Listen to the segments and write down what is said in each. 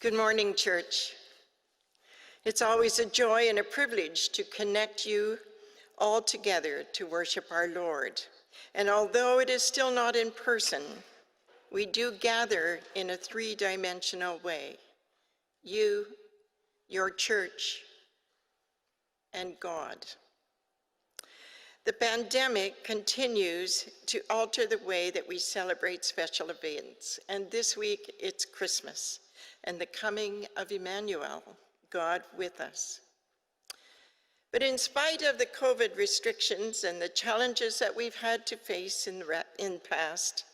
Good morning, church. It's always a joy and a privilege to connect you all together to worship our Lord. And although it is still not in person, we do gather in a three-dimensional way. You, your church, and God. The pandemic continues to alter the way that we celebrate special events. And this week, it's Christmas and the coming of Emmanuel, God with us. But in spite of the COVID restrictions and the challenges that we've had to face in the past,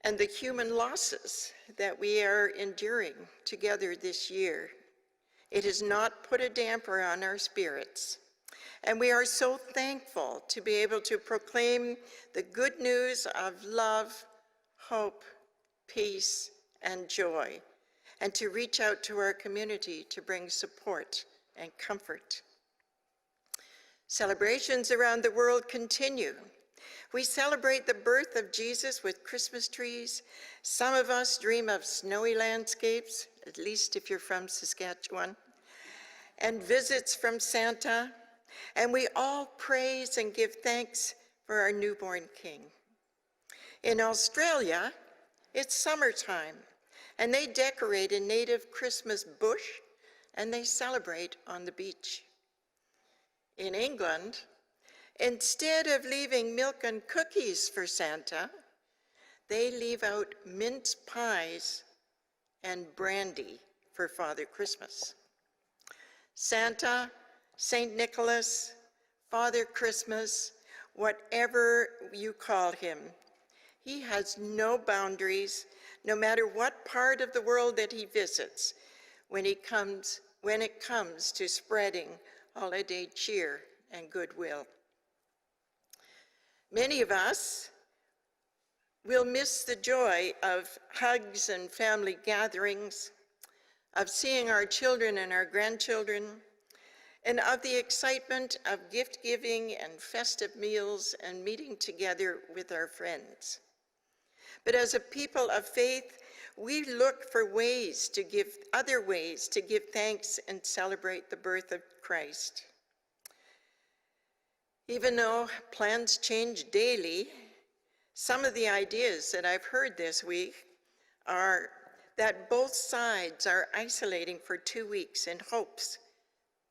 and the human losses that we are enduring together this year, it has not put a damper on our spirits. And we are so thankful to be able to proclaim the good news of love, hope, peace, and joy, and to reach out to our community to bring support and comfort. Celebrations around the world continue. We celebrate the birth of Jesus with Christmas trees. Some of us dream of snowy landscapes, at least if you're from Saskatchewan, and visits from Santa. And we all praise and give thanks for our newborn King. In Australia, it's summertime, and they decorate a native Christmas bush, and they celebrate on the beach. In England, instead of leaving milk and cookies for Santa, they leave out mince pies and brandy for Father Christmas. Santa, St. Nicholas, Father Christmas, whatever you call him, he has no boundaries, no matter what part of the world that he visits, when it comes to spreading holiday cheer and goodwill. Many of us will miss the joy of hugs and family gatherings, of seeing our children and our grandchildren, and of the excitement of gift giving and festive meals and meeting together with our friends. But as a people of faith, we look for other ways to give thanks and celebrate the birth of Christ. Even though plans change daily, some of the ideas that I've heard this week are that both sides are isolating for 2 weeks in hopes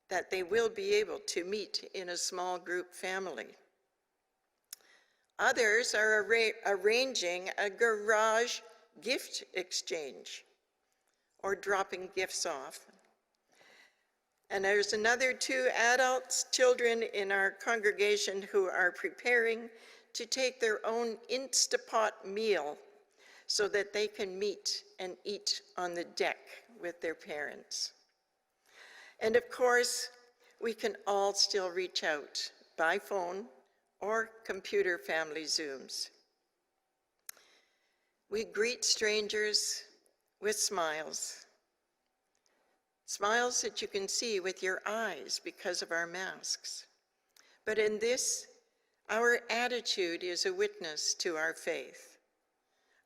that they will be able to meet in a small group family. Others are arranging a garage gift exchange or dropping gifts off. And there's another 2 children in our congregation who are preparing to take their own Instapot meal so that they can meet and eat on the deck with their parents. And of course, we can all still reach out by phone or computer family Zooms. We greet strangers with smiles. Smiles that you can see with your eyes because of our masks. But in this, our attitude is a witness to our faith.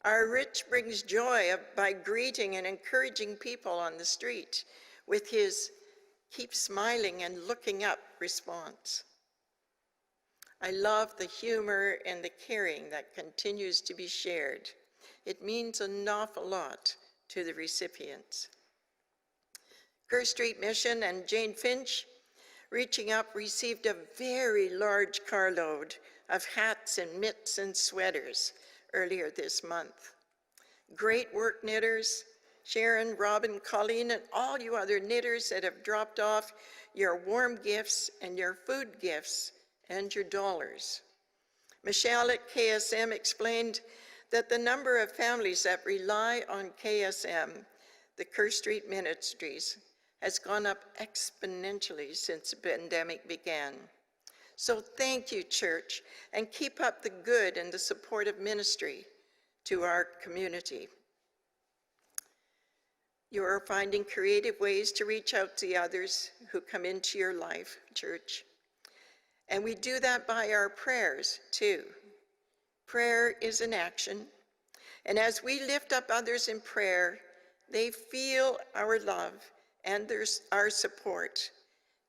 Our rich brings joy by greeting and encouraging people on the street with his "keep smiling and looking up" response. I love the humor and the caring that continues to be shared. It means an awful lot to the recipients. Kerr Street Mission and Jane Finch, reaching up, received a very large carload of hats and mitts and sweaters earlier this month. Great work, knitters. Sharon, Robin, Colleen, and all you other knitters that have dropped off your warm gifts and your food gifts and your dollars. Michelle at KSM explained that the number of families that rely on KSM, the Kerr Street Ministries, has gone up exponentially since the pandemic began. So thank you, church, and keep up the good and the supportive ministry to our community. You are finding creative ways to reach out to the others who come into your life, church. And we do that by our prayers, too. Prayer is an action. And as we lift up others in prayer, they feel our love and our support,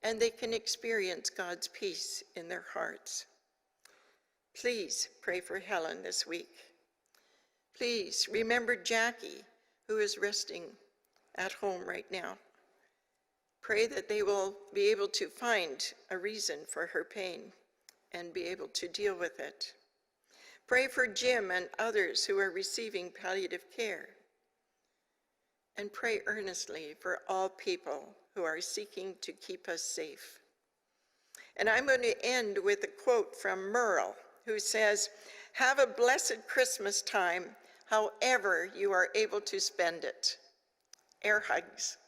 and they can experience God's peace in their hearts. Please pray for Helen this week. Please remember Jackie, who is resting at home right now. Pray that they will be able to find a reason for her pain and be able to deal with it. Pray for Jim and others who are receiving palliative care. And pray earnestly for all people who are seeking to keep us safe. And I'm going to end with a quote from Merle, who says, "Have a blessed Christmas time, however you are able to spend it." Air hugs.